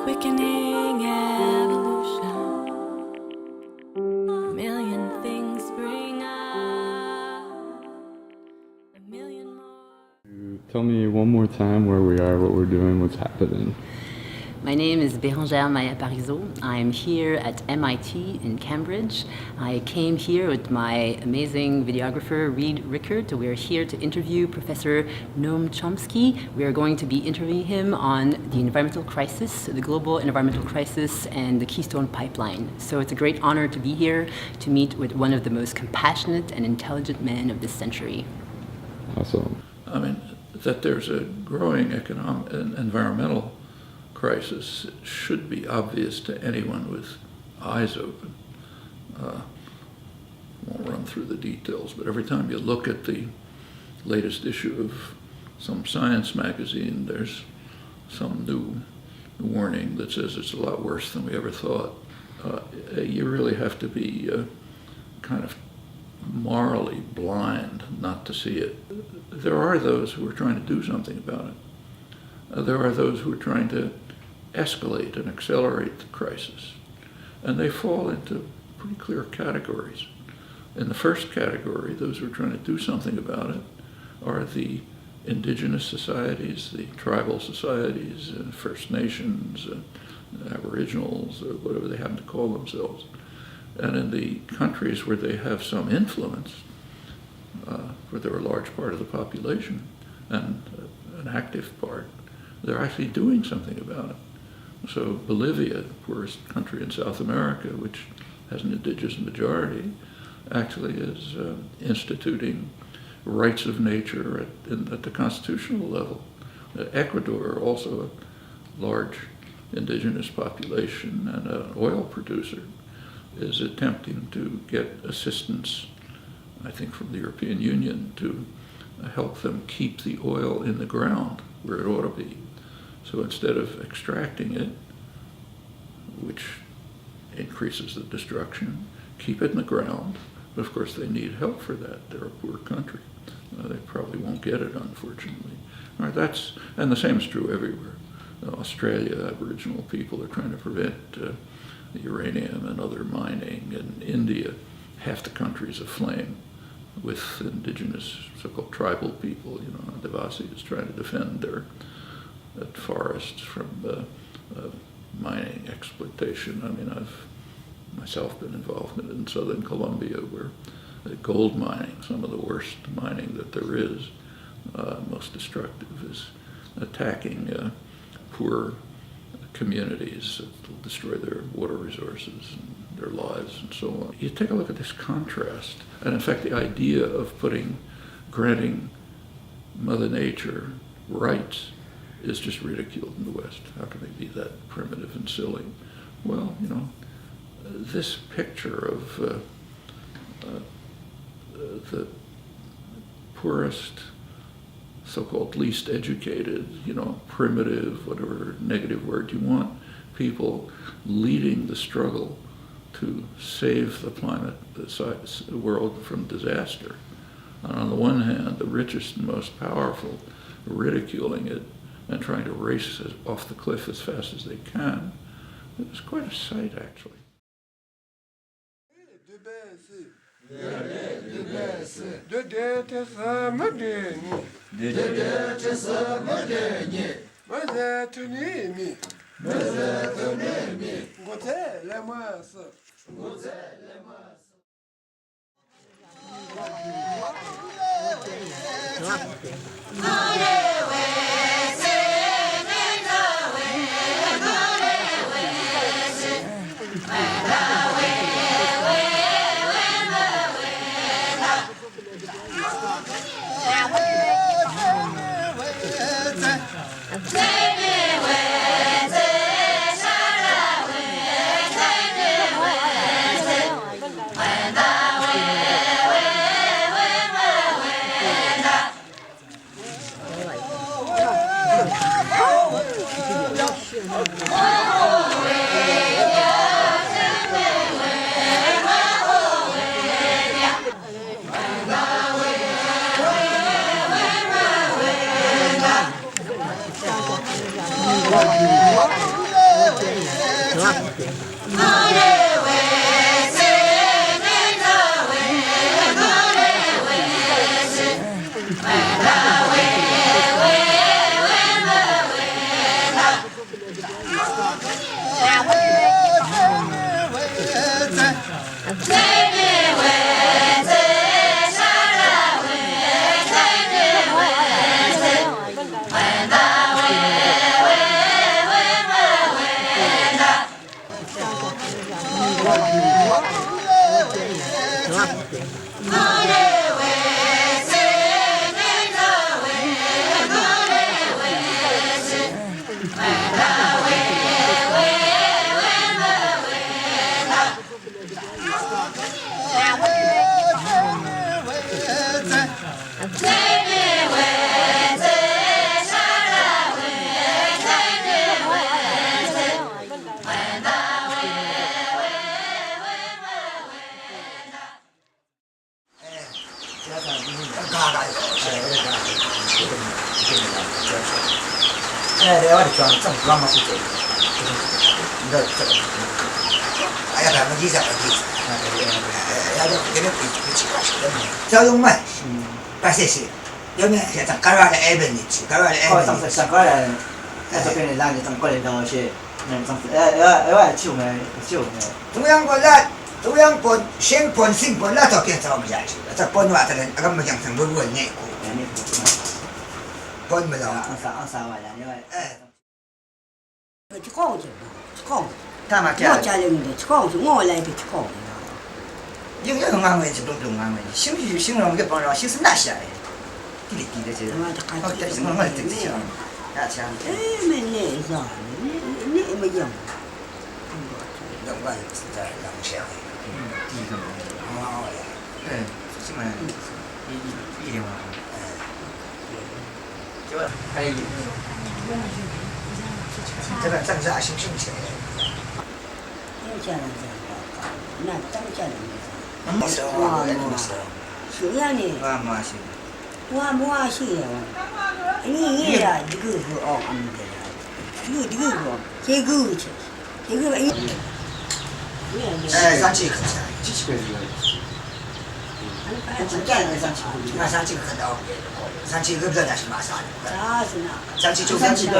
quickening evolution. A million things spring up, a million more. Tell me one more time where we are, what we're doing, what's happening. My name is Bérangère Maia-Parizeau. I'm here at MIT in Cambridge. I came here with my amazing videographer, Reed Rickert. We're here to interview Professor Noam Chomsky. We are going to be interviewing him on the environmental crisis, the global environmental crisis, and the Keystone Pipeline. So it's a great honor to be here to meet with one of the most compassionate and intelligent men of this century. Awesome. I mean, that there's a growing economic and environmental crisis should be obvious to anyone with eyes open. Won't run through the details, but every time you look at the latest issue of some science magazine, there's some new warning that says it's a lot worse than we ever thought. You really have to be kind of morally blind not to see it. There are those who are trying to do something about it. There are those who are trying to escalate and accelerate the crisis. And they fall into pretty clear categories. In the first category, those who are trying to do something about it are the indigenous societies, the tribal societies, First Nations, Aboriginals, or whatever they happen to call themselves. And in the countries where they have some influence, where they're a large part of the population and an active part, they're actually doing something about it. So Bolivia, the poorest country in South America, which has an indigenous majority, actually is instituting rights of nature at the constitutional level. Ecuador, also a large indigenous population and an oil producer, is attempting to get assistance, I think, from the European Union to help them keep the oil in the ground where it ought to be. So instead of extracting it, which increases the destruction, keep it in the ground. But of course they need help for that. They're a poor country. They probably won't get it, unfortunately. All right, and the same is true everywhere. Australia, Aboriginal people are trying to prevent the uranium and other mining. In India, half the country is aflame with indigenous, so-called tribal people. Adivasi is trying to defend their forests from mining exploitation. I mean, I've myself been involved in southern Colombia, where gold mining, some of the worst mining that there is, most destructive, is attacking poor communities that will destroy their water resources and their lives and so on. You take a look at this contrast, and in fact the idea of granting Mother Nature rights is just ridiculed in the West. How can they be that primitive and silly? Well, this picture of the poorest, so-called least educated, primitive, whatever negative word you want, people leading the struggle to save the planet, the world from disaster. And on the one hand, the richest and most powerful ridiculing it and trying to race it off the cliff as fast as they can. It's quite a sight, actually. 내가 좋아하는 좀 드라마 소재. 이거 아야 나 기자 기자. 야도 되게 저 정말 빠세시. 여기 일단 가라를 앱은 있지. 가라를 앱.上次上过来，那这边的让你上过来让我去，上次去没去没？ 동양권 생권 생권 나도 괜찮아 봐야지. 저 번와 들은 아까 뭐 장상 뭐 내고. 번물어. 二三万两，因为 치과오지, 치과. 다 뭐 맞게. 잘했는데 치과오지, 뭐来个치과. 이거 건강한 거지, 또 건강한 거지. 심지 심은 게 뭐라 심은 나시야. 길이 길이 저. 뭐 다 같이. 어때 심은 거 듣지. 야 참. 맨날 이상. 네 뭐 영. 영광 진짜 양치야. 네. 심은 이 영화. 저 아이. 진짜 장사 심심치. 괜찮아. 나 짱짱해. 무서워. 수야니. 와 마시. 뭐 하시요? 아니 얘라 이거 그거 안 돼. 이거 뭐. 이거 이. 에 산치 큰사. 진짜 상치. 나 산치 큰다. 산치 급자 다시 마사. 자스나. 산치 좀 산치 그.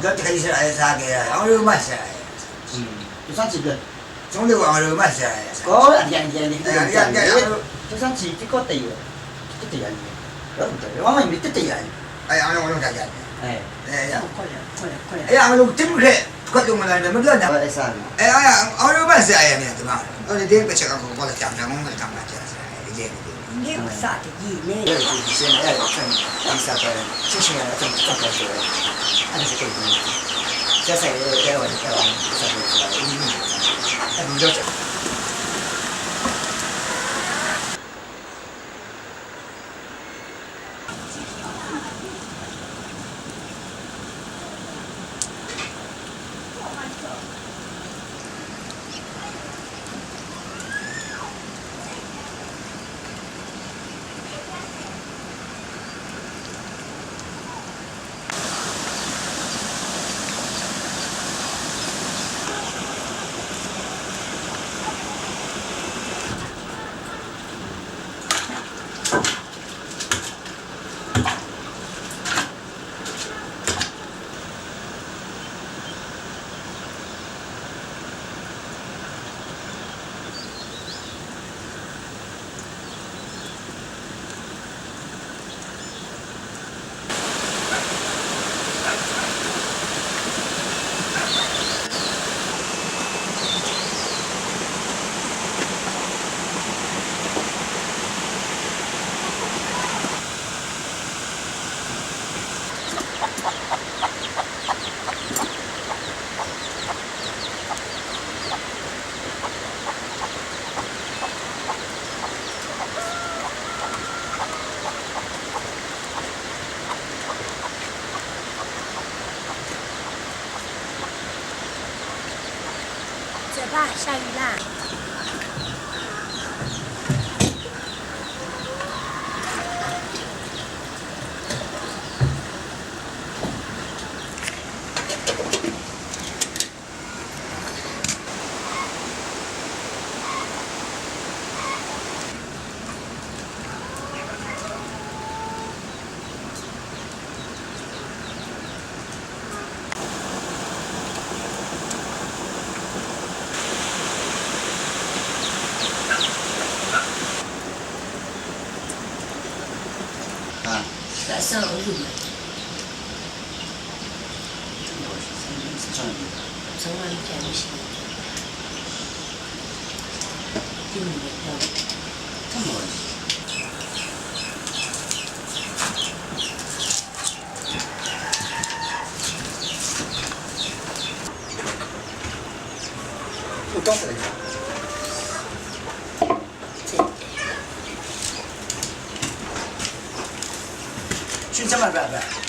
너한테 이스라엘 사게 얼마나 사. 就上几个， 정도 얼마나 사. 嗰就上几個地喎，啲地人，我咪唔啲地人， 아이 안 오는 가게. 誒， 예 야. 그래. 야 안 때문에 그것도 뭐 나는 뭐 그러냐. 我係生， 야 얼마나 사야 돼. 어디 대고 제가 그거 보다 장장 먹는 거 장난 이제. 이게 사대 이네. 要现在要趁第三个进行了这么高学，那就是可以。这才在我这个这个那你就这。 爸，下雨啦！さんお風呂상황이 잘못이네. 기분이 됐다고. 진짜 말 봐봐.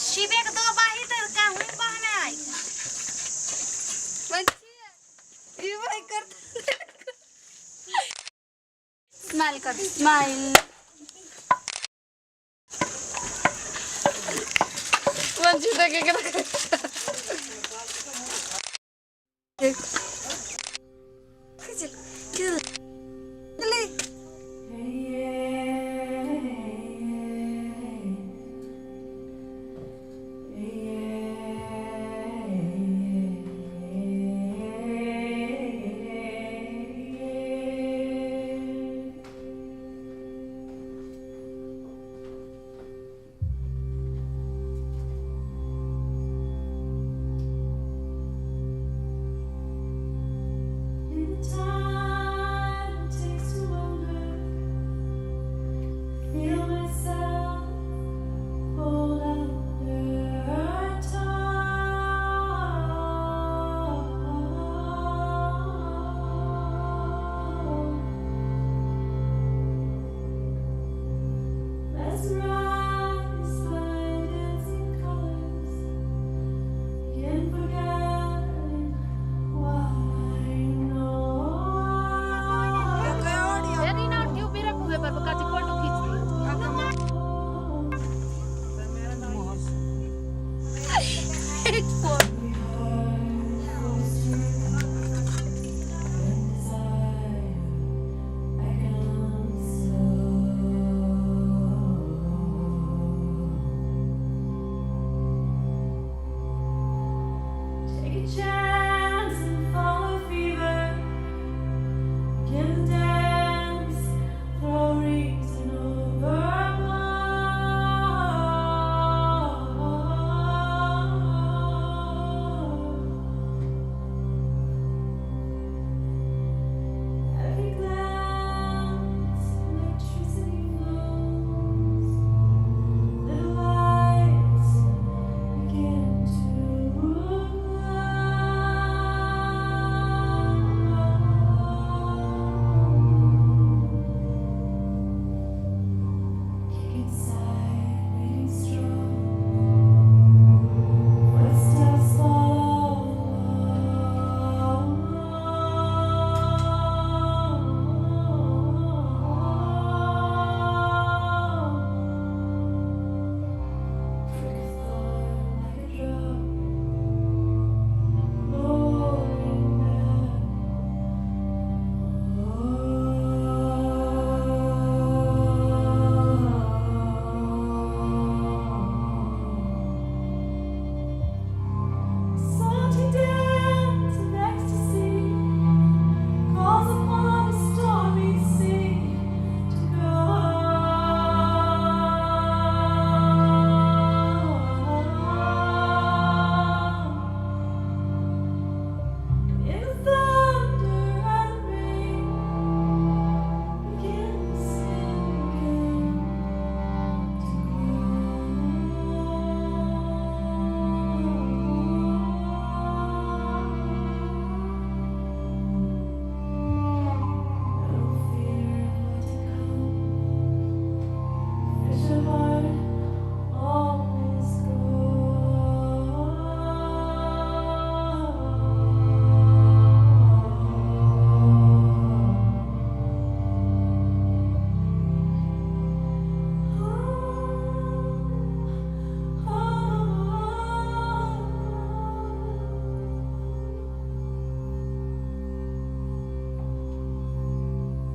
शिबे के दो बाही तर का हुई बहना आई बच्ची ये भाई कर स्माइल कर स्माइल बच्ची तो क्या कर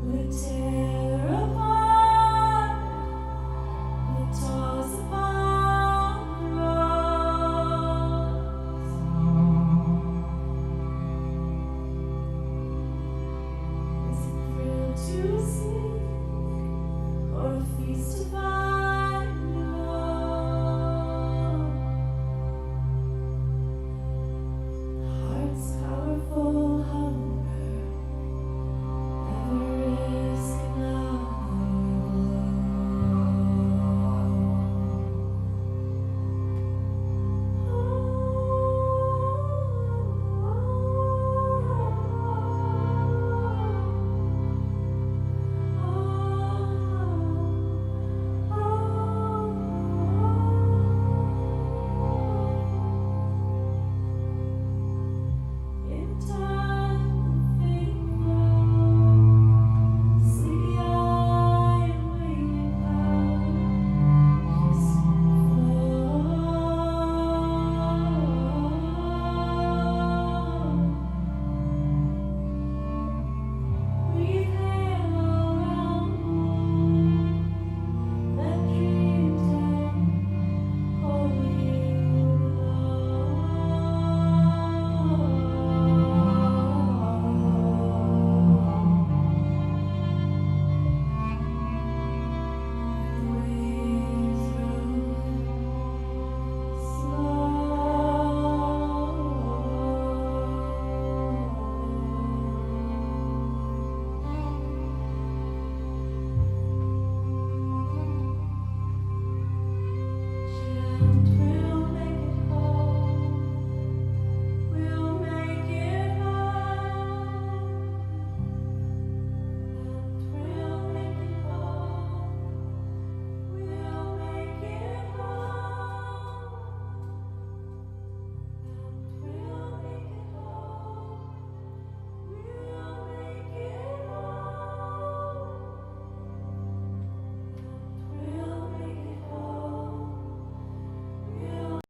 Would take